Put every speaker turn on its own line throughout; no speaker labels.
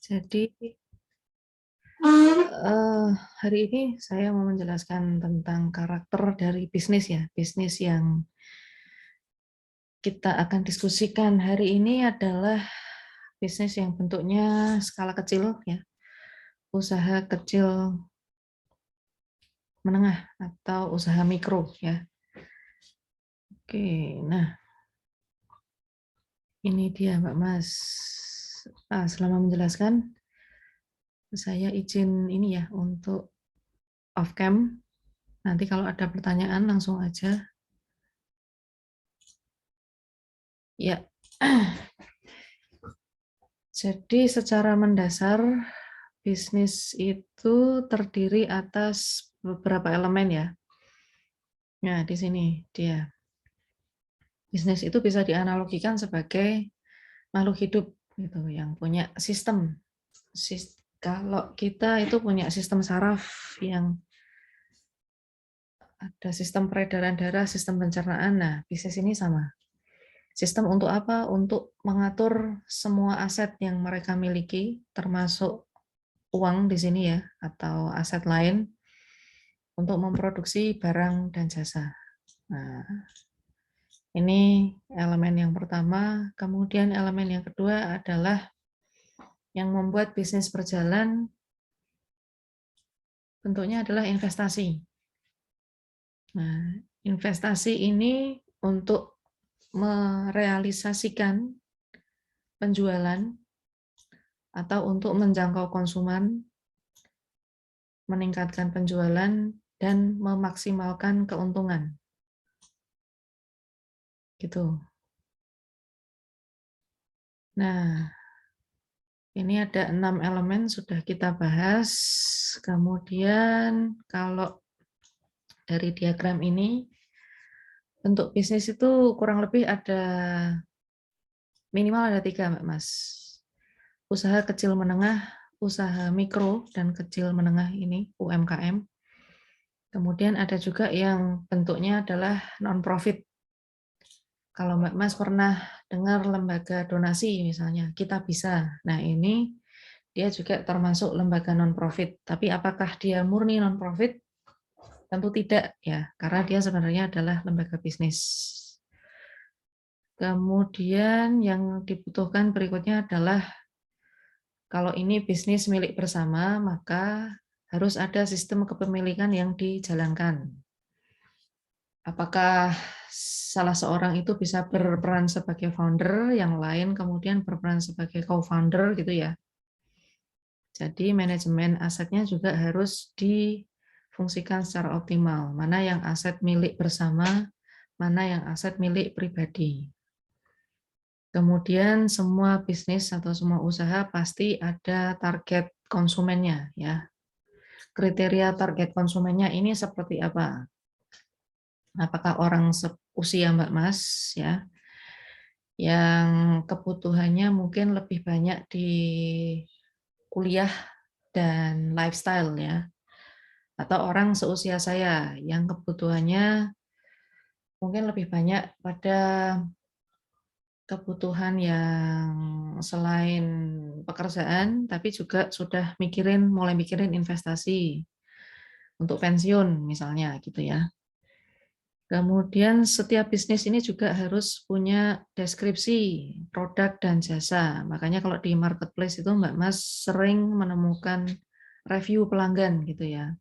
Jadi hari ini saya mau menjelaskan tentang karakter dari bisnis ya, bisnis yang kita akan diskusikan hari ini adalah bisnis yang bentuknya skala kecil ya, usaha kecil menengah atau usaha mikro ya. Oke, nah ini dia Mbak Mas. Selama menjelaskan, saya izin ini ya untuk off cam. Nanti kalau ada pertanyaan langsung aja. Ya. Jadi secara mendasar bisnis itu terdiri atas beberapa elemen ya. Nah, di sini dia. Bisnis itu bisa dianalogikan sebagai makhluk hidup gitu yang punya sistem. Kalau kita itu punya sistem saraf yang ada sistem peredaran darah, sistem pencernaan. Nah, bisnis ini sama. Sistem untuk apa? Untuk mengatur semua aset yang mereka miliki, termasuk uang di sini ya, atau aset lain, untuk memproduksi barang dan jasa. Nah, ini elemen yang pertama. Kemudian elemen yang kedua adalah yang membuat bisnis berjalan, bentuknya adalah investasi. Nah, investasi ini untuk merealisasikan penjualan atau untuk menjangkau konsumen, meningkatkan penjualan, dan memaksimalkan keuntungan. Gitu. Nah, ini ada 6 elemen sudah kita bahas. Kemudian kalau dari diagram ini, bentuk bisnis itu kurang lebih ada minimal ada 3, Mbak Mas. Usaha kecil menengah, usaha mikro dan kecil menengah ini UMKM. Kemudian ada juga yang bentuknya adalah non-profit. Kalau Mbak Mas pernah dengar lembaga donasi misalnya, Kita Bisa. Nah ini dia juga termasuk lembaga non-profit. Tapi apakah dia murni non-profit? Tentu tidak ya, karena dia sebenarnya adalah lembaga bisnis. Kemudian yang dibutuhkan berikutnya adalah kalau ini bisnis milik bersama, maka harus ada sistem kepemilikan yang dijalankan. Apakah salah seorang itu bisa berperan sebagai founder, yang lain kemudian berperan sebagai co-founder gitu ya. Jadi manajemen asetnya juga harus difungsikan secara optimal. Mana yang aset milik bersama, mana yang aset milik pribadi. Kemudian semua bisnis atau semua usaha pasti ada target konsumennya ya. Kriteria target konsumennya ini seperti apa? Apakah orang seusia Mbak Mas ya, yang kebutuhannya mungkin lebih banyak di kuliah dan lifestyle ya, atau orang seusia saya yang kebutuhannya mungkin lebih banyak pada kebutuhan yang selain pekerjaan, tapi juga sudah mulai mikirin investasi untuk pensiun misalnya gitu ya. Kemudian setiap bisnis ini juga harus punya deskripsi produk dan jasa. Makanya kalau di marketplace itu Mbak Mas sering menemukan review pelanggan gitu ya.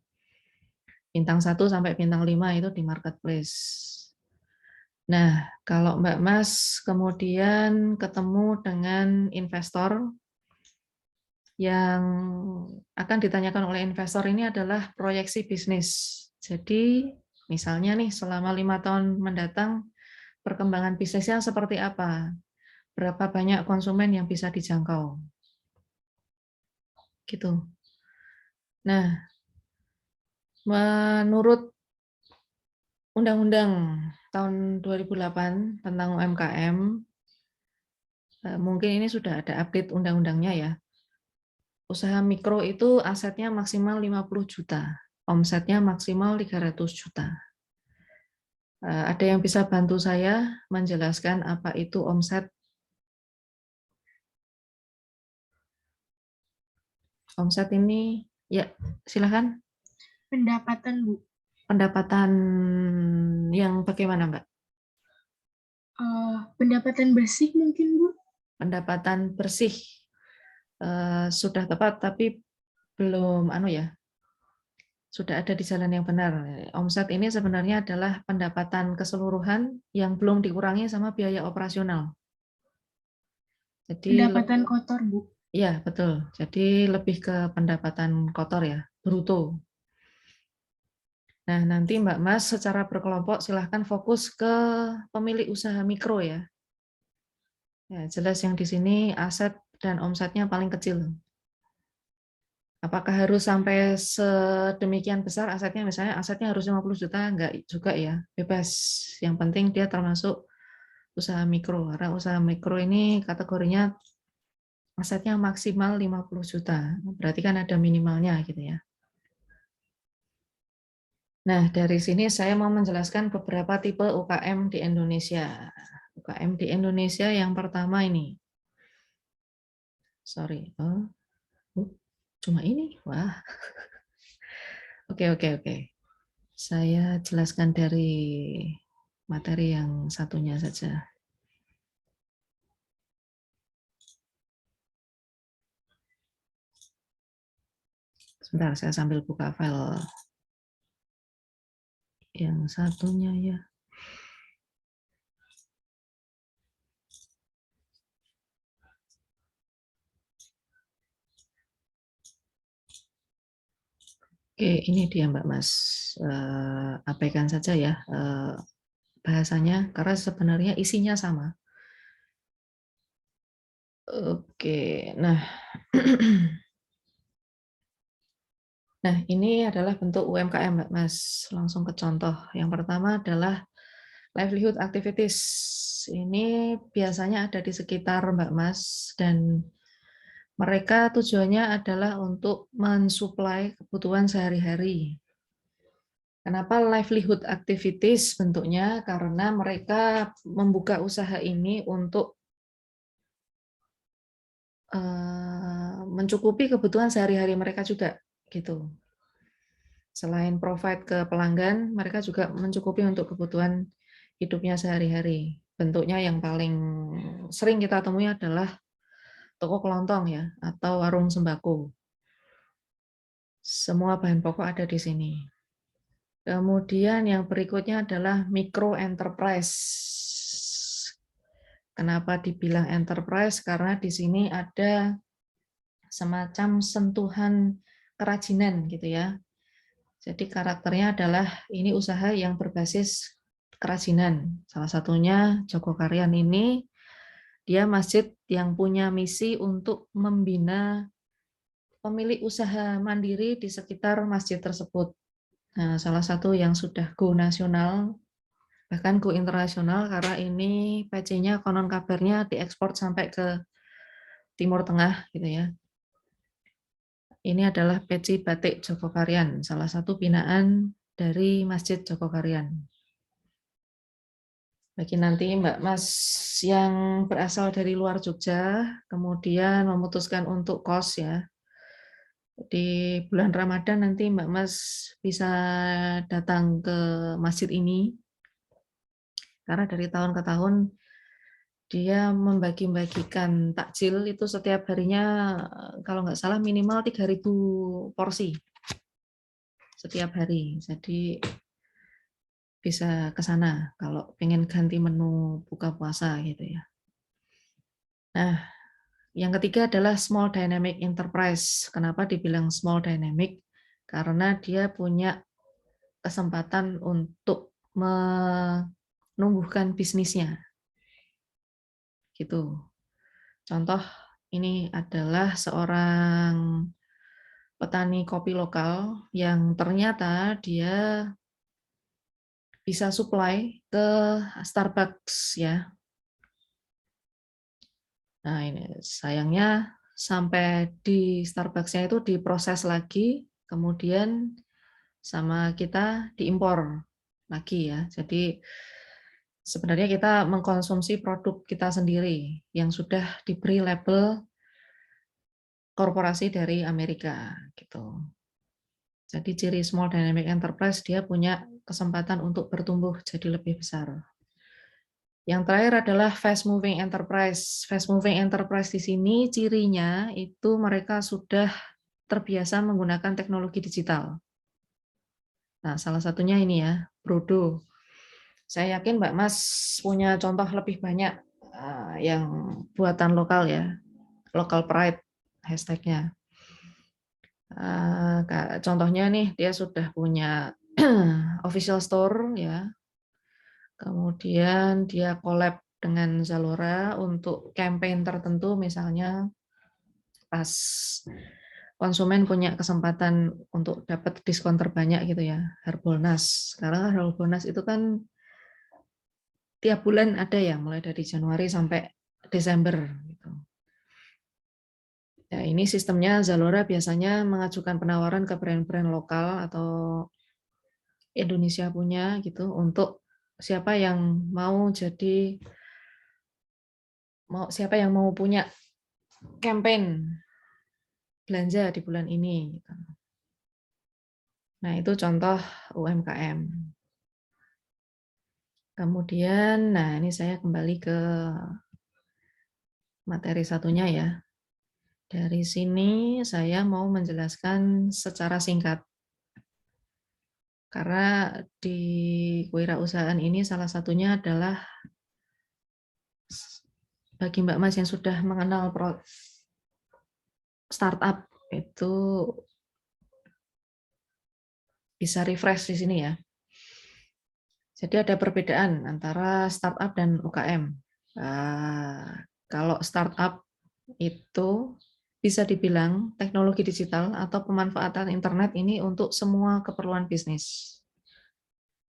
Bintang 1 sampai bintang 5 itu di marketplace. Nah, kalau Mbak Mas kemudian ketemu dengan investor, yang akan ditanyakan oleh investor ini adalah proyeksi bisnis. Jadi, misalnya nih, selama 5 tahun mendatang, perkembangan bisnisnya seperti apa? Berapa banyak konsumen yang bisa dijangkau? Gitu. Nah, menurut Undang-Undang tahun 2008 tentang UMKM, mungkin ini sudah ada update undang-undangnya ya. Usaha mikro itu asetnya maksimal 50 juta, omsetnya maksimal 300 juta. Ada yang bisa bantu saya menjelaskan apa itu omset? Omset ini, ya silakan.
Pendapatan, Bu.
Pendapatan yang bagaimana, Mbak?
Pendapatan bersih mungkin, Bu.
Pendapatan bersih sudah tepat, tapi belum sudah ada di jalan yang benar. Omset ini sebenarnya adalah pendapatan keseluruhan yang belum dikurangi sama biaya operasional. Jadi
Pendapatan kotor, Bu.
ya, betul. Jadi lebih ke pendapatan kotor ya, bruto. Nah, nanti Mbak Mas secara berkelompok silahkan fokus ke pemilik usaha mikro ya. Ya, jelas yang di sini aset dan omsetnya paling kecil. Apakah harus sampai sedemikian besar asetnya? Misalnya asetnya harus 50 juta, enggak juga ya, bebas. Yang penting dia termasuk usaha mikro. Karena usaha mikro ini kategorinya asetnya maksimal 50 juta. Berarti kan ada minimalnya gitu ya. Nah, dari sini saya mau menjelaskan beberapa tipe UKM di Indonesia. UKM di Indonesia yang pertama ini. Sorry. Cuma ini. Wah. Oke. Saya jelaskan dari materi yang satunya saja. Sebentar, saya sambil buka file yang satunya ya. Oke, ini dia Mbak Mas. Abaikan saja ya bahasanya, karena sebenarnya isinya sama. Oke, nah. Nah, ini adalah bentuk UMKM, Mbak Mas. Langsung ke contoh. Yang pertama adalah livelihood activities. Ini biasanya ada di sekitar Mbak Mas, dan mereka tujuannya adalah untuk mensuplai kebutuhan sehari-hari. Kenapa livelihood activities bentuknya? Karena mereka membuka usaha ini untuk mencukupi kebutuhan sehari-hari mereka juga, gitu. Selain provide ke pelanggan, mereka juga mencukupi untuk kebutuhan hidupnya sehari-hari. Bentuknya yang paling sering kita temui adalah toko kelontong ya, atau warung sembako. Semua bahan pokok ada di sini. Kemudian yang berikutnya adalah micro enterprise. Kenapa dibilang enterprise? Karena di sini ada semacam sentuhan kerajinan gitu ya. Jadi karakternya adalah ini usaha yang berbasis kerajinan. Salah satunya Jogokarian ini, dia masjid yang punya misi untuk membina pemilik usaha mandiri di sekitar masjid tersebut. Nah, salah satu yang sudah go nasional, bahkan go internasional, karena ini PC-nya konon kabarnya diekspor sampai ke Timur Tengah gitu ya. Ini adalah peci batik Jogokarian, salah satu binaan dari Masjid Jogokarian. Bagi nanti Mbak Mas yang berasal dari luar Jogja, kemudian memutuskan untuk kos ya, di bulan Ramadan nanti Mbak Mas bisa datang ke masjid ini, karena dari tahun ke tahun dia membagi-bagikan takjil itu setiap harinya, kalau nggak salah minimal 3.000 porsi setiap hari. Jadi bisa ke sana kalau pengen ganti menu buka puasa gitu ya. Nah, yang ketiga adalah small dynamic enterprise. Kenapa dibilang small dynamic? Karena dia punya kesempatan untuk menumbuhkan bisnisnya. Gitu. Contoh ini adalah seorang petani kopi lokal yang ternyata dia bisa supply ke Starbucks ya. Nah, ini sayangnya sampai di Starbucks-nya itu diproses lagi, kemudian sama kita diimpor lagi ya. Jadi sebenarnya kita mengkonsumsi produk kita sendiri yang sudah diberi label korporasi dari Amerika gitu. Jadi ciri small dynamic enterprise dia punya kesempatan untuk bertumbuh jadi lebih besar. Yang terakhir adalah fast moving enterprise. Fast moving enterprise di sini cirinya itu mereka sudah terbiasa menggunakan teknologi digital. Nah, salah satunya ini ya, Brodo. Saya yakin Mbak Mas punya contoh lebih banyak yang buatan lokal ya, local pride hashtagnya. Contohnya nih, dia sudah punya official store ya, kemudian dia collab dengan Zalora untuk campaign tertentu, misalnya pas konsumen punya kesempatan untuk dapat diskon terbanyak gitu ya, Harbolnas. Sekarang Harbolnas itu kan tiap bulan ada ya, mulai dari Januari sampai Desember gitu. Ya, ini sistemnya Zalora biasanya mengajukan penawaran ke brand-brand lokal atau Indonesia punya gitu untuk siapa yang mau siapa yang mau punya campaign belanja di bulan ini gitu. Nah, itu contoh UMKM. Kemudian, nah ini saya kembali ke materi satunya ya. Dari sini saya mau menjelaskan secara singkat. Karena di kewirausahaan ini salah satunya adalah bagi Mbak Mas yang sudah mengenal startup itu bisa refresh di sini ya. Jadi ada perbedaan antara startup dan UKM. Kalau startup itu bisa dibilang teknologi digital atau pemanfaatan internet ini untuk semua keperluan bisnis.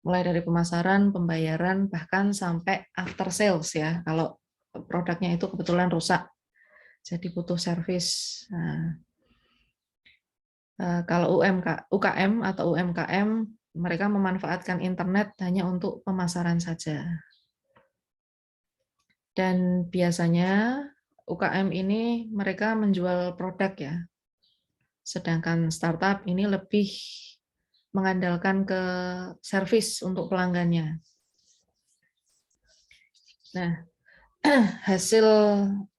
Mulai dari pemasaran, pembayaran, bahkan sampai after sales ya. Kalau produknya itu kebetulan rusak, jadi butuh servis. Nah, kalau UKM atau UMKM, mereka memanfaatkan internet hanya untuk pemasaran saja. Dan biasanya UKM ini mereka menjual produk ya. Sedangkan startup ini lebih mengandalkan ke servis untuk pelanggannya. Nah, hasil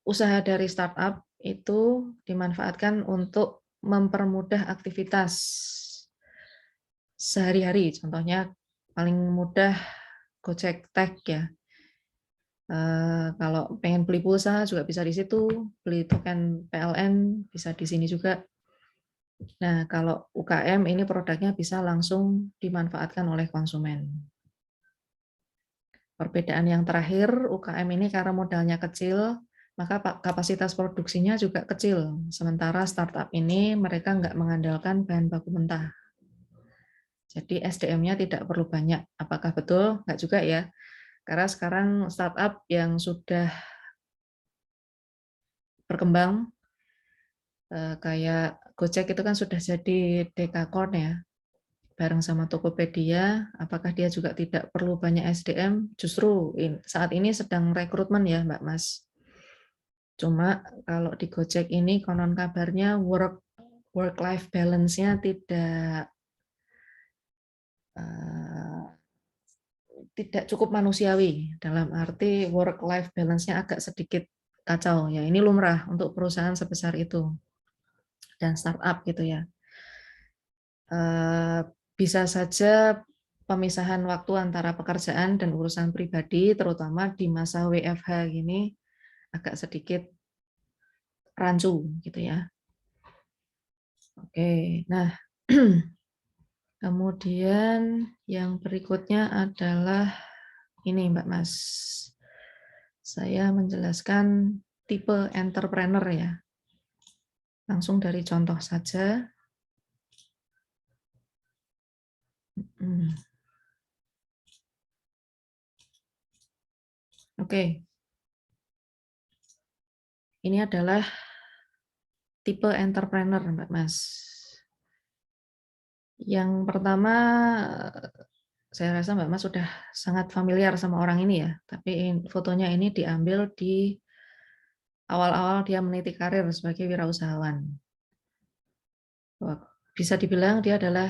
usaha dari startup itu dimanfaatkan untuk mempermudah aktivitas sehari-hari. Contohnya paling mudah Gojek Tag ya. Kalau pengen beli pulsa juga bisa di situ, beli token PLN bisa di sini juga. Nah, kalau UKM ini produknya bisa langsung dimanfaatkan oleh konsumen. Perbedaan yang terakhir, UKM ini karena modalnya kecil, maka kapasitas produksinya juga kecil. Sementara startup ini mereka nggak mengandalkan bahan baku mentah. Jadi SDM-nya tidak perlu banyak. Apakah betul? Nggak juga ya. Karena sekarang startup yang sudah berkembang, kayak Gojek itu kan sudah jadi Dekakorn ya, bareng sama Tokopedia, apakah dia juga tidak perlu banyak SDM? Justru saat ini sedang rekrutmen ya Mbak Mas. Cuma kalau di Gojek ini konon kabarnya work-life balance-nya tidak cukup manusiawi, dalam arti work-life balance-nya agak sedikit kacau ya. Ini lumrah untuk perusahaan sebesar itu dan startup gitu ya. Bisa saja pemisahan waktu antara pekerjaan dan urusan pribadi, terutama di masa WFH gini, agak sedikit rancu gitu ya. Oke, nah kemudian yang berikutnya adalah ini Mbak Mas. Saya menjelaskan tipe entrepreneur ya. Langsung dari contoh saja. Oke. Ini adalah tipe entrepreneur Mbak Mas. Yang pertama, saya rasa Mbak Mas sudah sangat familiar sama orang ini ya, tapi fotonya ini diambil di awal-awal dia meniti karir sebagai wirausahawan. Bisa dibilang dia adalah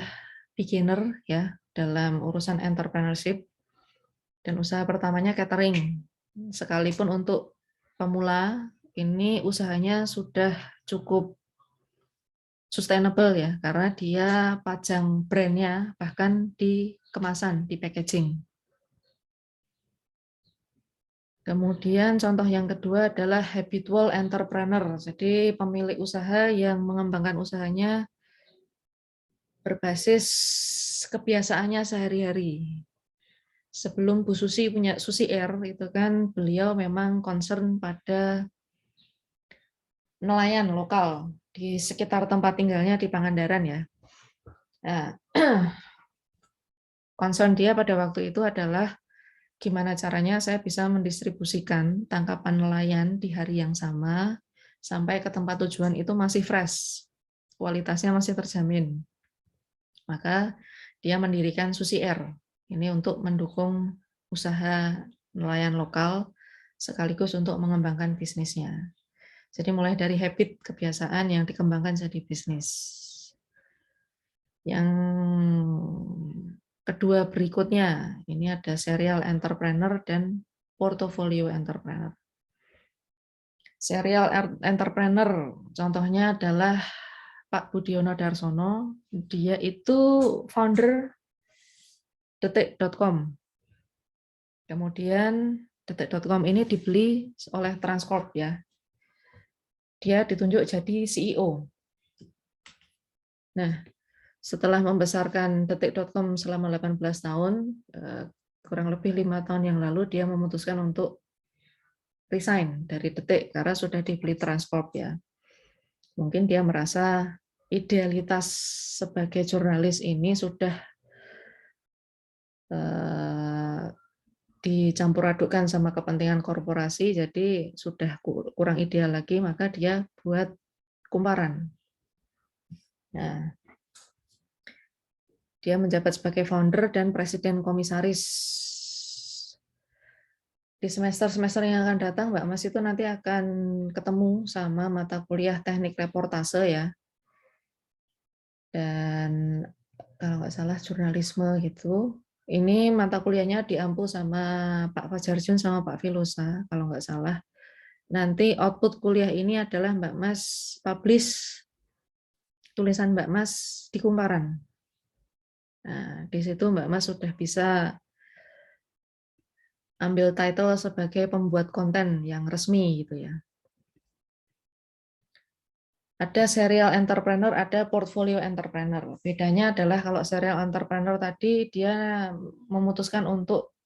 beginner ya dalam urusan entrepreneurship, dan usaha pertamanya catering. Sekalipun untuk pemula, ini usahanya sudah cukup sustainable ya, karena dia pajang brandnya bahkan di kemasan, di packaging. Kemudian contoh yang kedua adalah habitual entrepreneur, jadi pemilik usaha yang mengembangkan usahanya berbasis kebiasaannya sehari-hari. Sebelum Bu Susi punya Susi Air, itu kan beliau memang concern pada nelayan lokal di sekitar tempat tinggalnya di Pangandaran ya. Nah, concern dia pada waktu itu adalah gimana caranya saya bisa mendistribusikan tangkapan nelayan di hari yang sama sampai ke tempat tujuan itu masih fresh, kualitasnya masih terjamin. Maka dia mendirikan Susi Air. Ini untuk mendukung usaha nelayan lokal sekaligus untuk mengembangkan bisnisnya. Jadi mulai dari habit, kebiasaan yang dikembangkan jadi bisnis. Yang kedua berikutnya, ini ada serial entrepreneur dan portfolio entrepreneur. Serial entrepreneur, contohnya adalah Pak Budiono Darsono, dia itu founder detik.com. Kemudian detik.com ini dibeli oleh Transcorp ya. Dia ditunjuk jadi CEO. Nah, setelah membesarkan detik.com selama 18 tahun, kurang lebih 5 tahun yang lalu dia memutuskan untuk resign dari Detik karena sudah dibeli Transcorp ya. Mungkin dia merasa idealitas sebagai jurnalis ini sudah dicampur adukkan sama kepentingan korporasi, jadi sudah kurang ideal lagi, maka dia buat kumparan. Nah, dia menjabat sebagai founder dan presiden komisaris. Di semester-semester yang akan datang, Mbak Mas itu nanti akan ketemu sama mata kuliah teknik reportase ya. Dan kalau nggak salah jurnalisme gitu. Ini mata kuliahnya diampu sama Pak Fajarjun sama Pak Filosa, kalau nggak salah. Nanti output kuliah ini adalah Mbak Mas publish tulisan Mbak Mas di kumparan. Nah, di situ Mbak Mas sudah bisa ambil title sebagai pembuat konten yang resmi gitu ya. Ada serial entrepreneur, ada portfolio entrepreneur. Bedanya adalah kalau serial entrepreneur tadi dia memutuskan untuk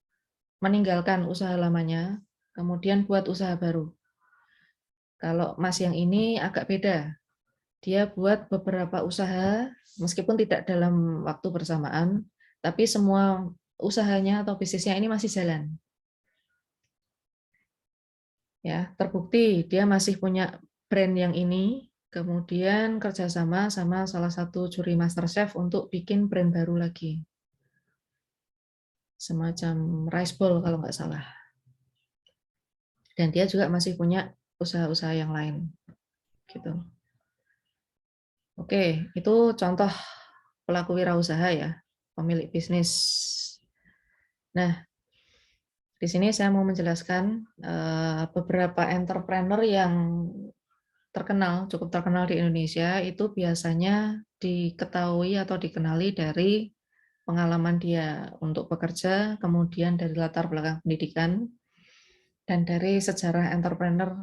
meninggalkan usaha lamanya, kemudian buat usaha baru. Kalau Mas yang ini agak beda. Dia buat beberapa usaha, meskipun tidak dalam waktu bersamaan, tapi semua usahanya atau bisnisnya ini masih jalan. Ya, terbukti dia masih punya brand yang ini, kemudian kerjasama sama salah satu juri MasterChef untuk bikin brand baru lagi. Semacam rice bowl kalau nggak salah. Dan dia juga masih punya usaha-usaha yang lain. Gitu. Oke, itu contoh pelaku wirausaha ya, pemilik bisnis. Nah, di sini saya mau menjelaskan beberapa entrepreneur yang terkenal, cukup terkenal di Indonesia, itu biasanya diketahui atau dikenali dari pengalaman dia untuk bekerja, kemudian dari latar belakang pendidikan, dan dari sejarah entrepreneur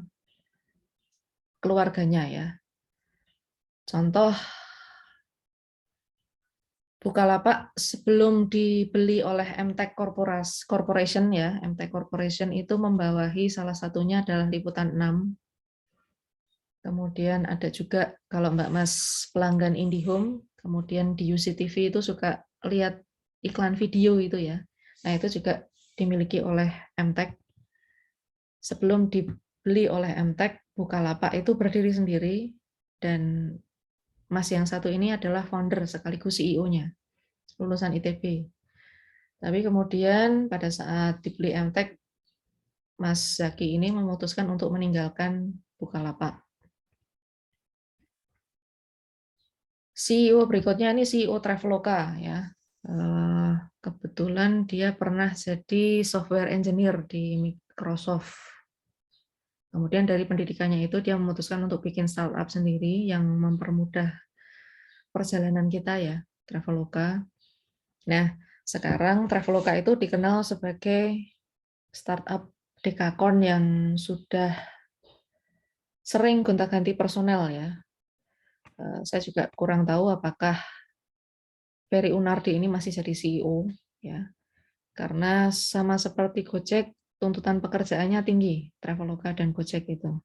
keluarganya ya. Contoh, Bukalapak sebelum dibeli oleh MTech Corporation ya, MTech Corporation itu membawahi salah satunya adalah Liputan 6. Kemudian ada juga kalau Mbak Mas pelanggan IndiHome, kemudian di UCTV itu suka lihat iklan video itu ya. Nah, itu juga dimiliki oleh MTech. Sebelum dibeli oleh MTech, Bukalapak itu berdiri sendiri dan Mas yang satu ini adalah founder sekaligus CEO-nya, lulusan ITB. Tapi kemudian pada saat dibeli MTech, Mas Zaki ini memutuskan untuk meninggalkan Bukalapak. CEO berikutnya ini CEO Traveloka ya. Kebetulan dia pernah jadi software engineer di Microsoft. Kemudian dari pendidikannya itu dia memutuskan untuk bikin startup sendiri yang mempermudah perjalanan kita ya, Traveloka. Nah, sekarang Traveloka itu dikenal sebagai startup dekakon yang sudah sering gonta-ganti personel ya. Saya juga kurang tahu apakah Ferry Unardi ini masih jadi CEO ya. Karena sama seperti Gojek, tuntutan pekerjaannya tinggi, Traveloka dan Gojek itu.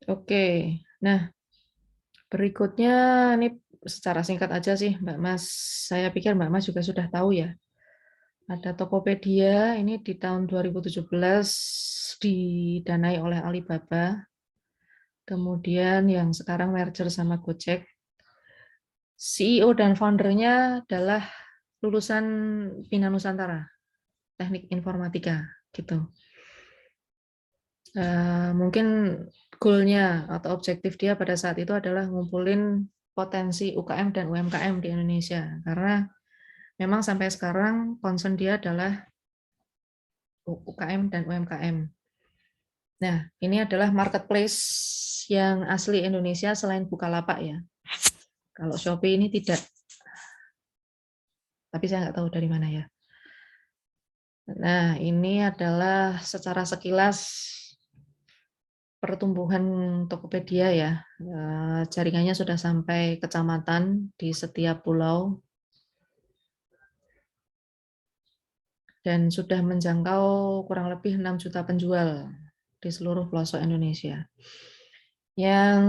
Oke, nah berikutnya ini secara singkat aja sih Mbak Mas, saya pikir Mbak Mas juga sudah tahu ya. Ada Tokopedia, ini di tahun 2017 didanai oleh Alibaba, kemudian yang sekarang merger sama Gojek. CEO dan foundernya adalah lulusan Bina Nusantara, Teknik Informatika, gitu. Mungkin goalnya atau objektif dia pada saat itu adalah ngumpulin potensi UKM dan UMKM di Indonesia, karena memang sampai sekarang concern dia adalah UKM dan UMKM. Nah, ini adalah marketplace yang asli Indonesia selain Bukalapak ya. Kalau Shopee ini tidak, tapi saya nggak tahu dari mana ya. Nah, ini adalah secara sekilas pertumbuhan Tokopedia ya. Jaringannya sudah sampai kecamatan di setiap pulau dan sudah menjangkau kurang lebih 6 juta penjual di seluruh pelosok Indonesia. Yang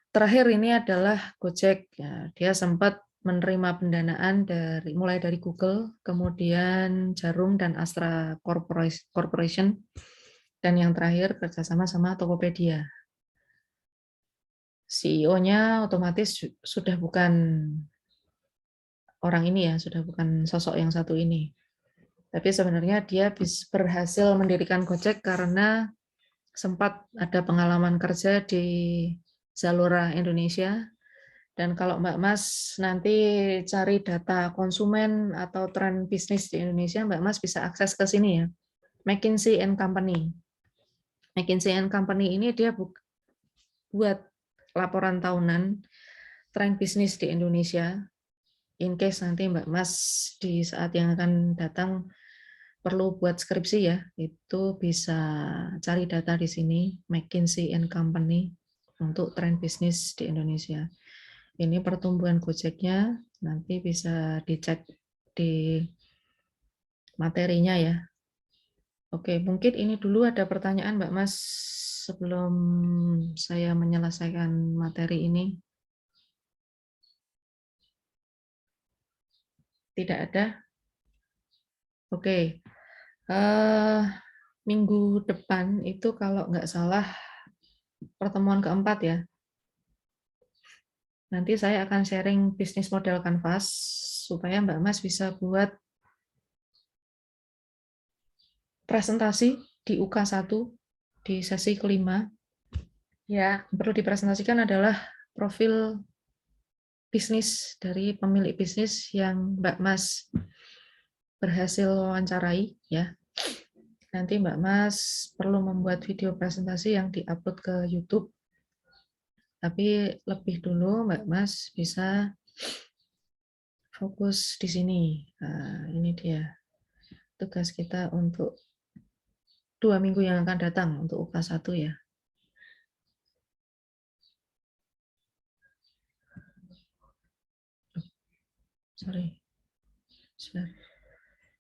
terakhir ini adalah Gojek. Ya, dia sempat menerima pendanaan mulai dari Google, kemudian Jarum dan Astra Corporation, dan yang terakhir kerjasama sama Tokopedia. CEO-nya otomatis sudah bukan orang ini ya, sudah bukan sosok yang satu ini. Tapi sebenarnya dia berhasil mendirikan Gojek karena sempat ada pengalaman kerja di Zalora Indonesia. Dan kalau Mbak Mas nanti cari data konsumen atau tren bisnis di Indonesia, Mbak Mas bisa akses ke sini ya. McKinsey & Company. McKinsey & Company ini dia buat laporan tahunan tren bisnis di Indonesia. In case nanti Mbak Mas di saat yang akan datang perlu buat skripsi ya, itu bisa cari data di sini, McKinsey & Company untuk tren bisnis di Indonesia. Ini pertumbuhan Gojeknya, nanti bisa dicek di materinya ya. Oke, mungkin ini dulu ada pertanyaan Mbak Mas sebelum saya menyelesaikan materi ini. Tidak ada? Oke. Minggu depan itu kalau nggak salah pertemuan keempat ya. Nanti saya akan sharing bisnis model Canvas supaya Mbak Mas bisa buat presentasi di UK1 di sesi kelima. Ya, perlu dipresentasikan adalah profil bisnis dari pemilik bisnis yang Mbak Mas berhasil wawancarai ya. Nanti Mbak Mas perlu membuat video presentasi yang diupload ke YouTube. Tapi lebih dulu Mbak Mas bisa fokus di sini. Nah, ini dia tugas kita untuk 2 minggu yang akan datang untuk UK1 ya. Sorry.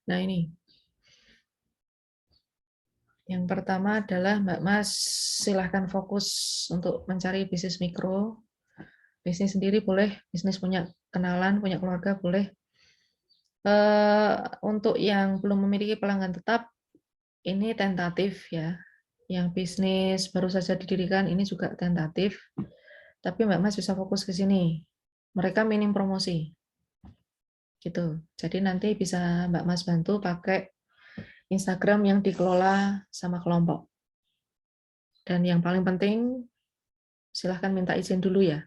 Nah ini. Yang pertama adalah Mbak Mas silahkan fokus untuk mencari bisnis mikro. Bisnis sendiri boleh, bisnis punya kenalan, punya keluarga boleh. Untuk yang belum memiliki pelanggan tetap, ini tentatif ya. Yang bisnis baru saja didirikan ini juga tentatif. Tapi Mbak Mas bisa fokus ke sini. Mereka minim promosi. Gitu. Jadi nanti bisa Mbak Mas bantu pakai Instagram yang dikelola sama kelompok. Dan yang paling penting, silahkan minta izin dulu ya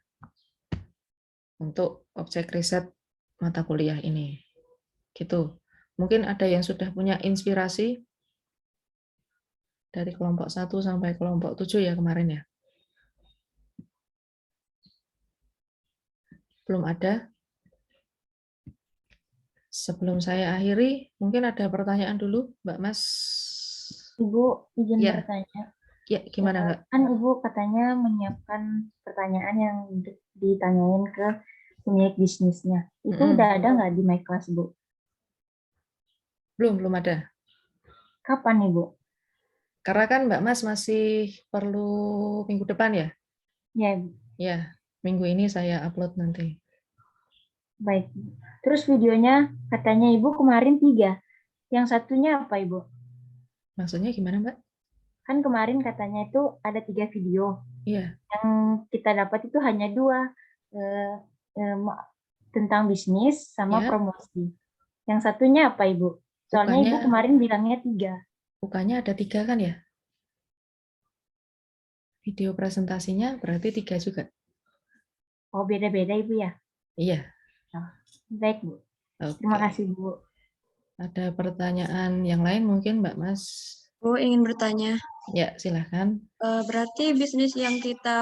untuk objek riset mata kuliah ini. Gitu. Mungkin ada yang sudah punya inspirasi dari kelompok 1 sampai kelompok 7 ya kemarin ya. Belum ada. Sebelum saya akhiri, mungkin ada pertanyaan dulu, Mbak Mas.
Ibu izin
Ya,
bertanya.
ya gimana Mbak?
Kan Ibu katanya menyiapkan pertanyaan yang ditanyain ke pemilik bisnisnya. Itu udah ada nggak di My Class, Bu?
Belum ada.
Kapan, Ibu?
Karena kan Mbak Mas masih perlu minggu depan ya?
Ya, Ibu.
Ya, minggu ini saya upload nanti.
Baik. Terus videonya katanya Ibu kemarin 3. Yang satunya apa, Ibu?
Maksudnya gimana Mbak?
Kan kemarin katanya itu ada 3 video.
Iya.
Yang kita dapat itu hanya 2. Tentang bisnis sama
Ya.
promosi. Yang satunya apa, Ibu? Soalnya Ibu kemarin bilangnya 3.
Bukannya ada 3 kan ya? Video presentasinya berarti 3 juga.
Oh, beda-beda Ibu ya?
Iya.
Oh, baik, Bu.
Oke.
Terima kasih, Bu.
Ada pertanyaan yang lain mungkin Mbak Mas?
Bu ingin bertanya.
Ya, silahkan.
Berarti bisnis yang kita